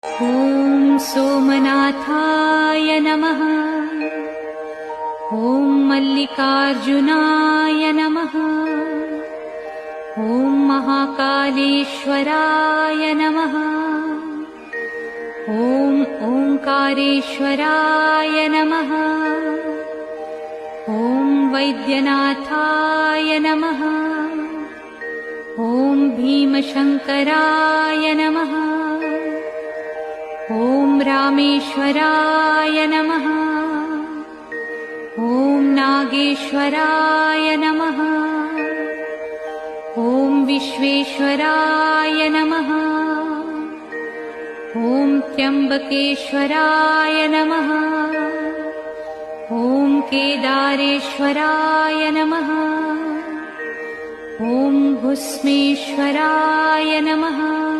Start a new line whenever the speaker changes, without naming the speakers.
ॐ सोमनाथाय नमः। ॐ मल्लिकार्जुनाय नमः। ॐ महाकालेश्वराय नमः। ॐ ओंकारेश्वराय नमः। ॐ वैद्यनाथाय नमः। ॐ भीमशंकराय नमः। ॐ रामेश्वराय नमः। ॐ नागेश्वराय नमः। ॐ विश्वेश्वराय नमः। ॐ त्र्यंबकेश्वराय नमः। ॐ केदारेश्वराय नमः। ॐ भुस्मेश्वराय नमः।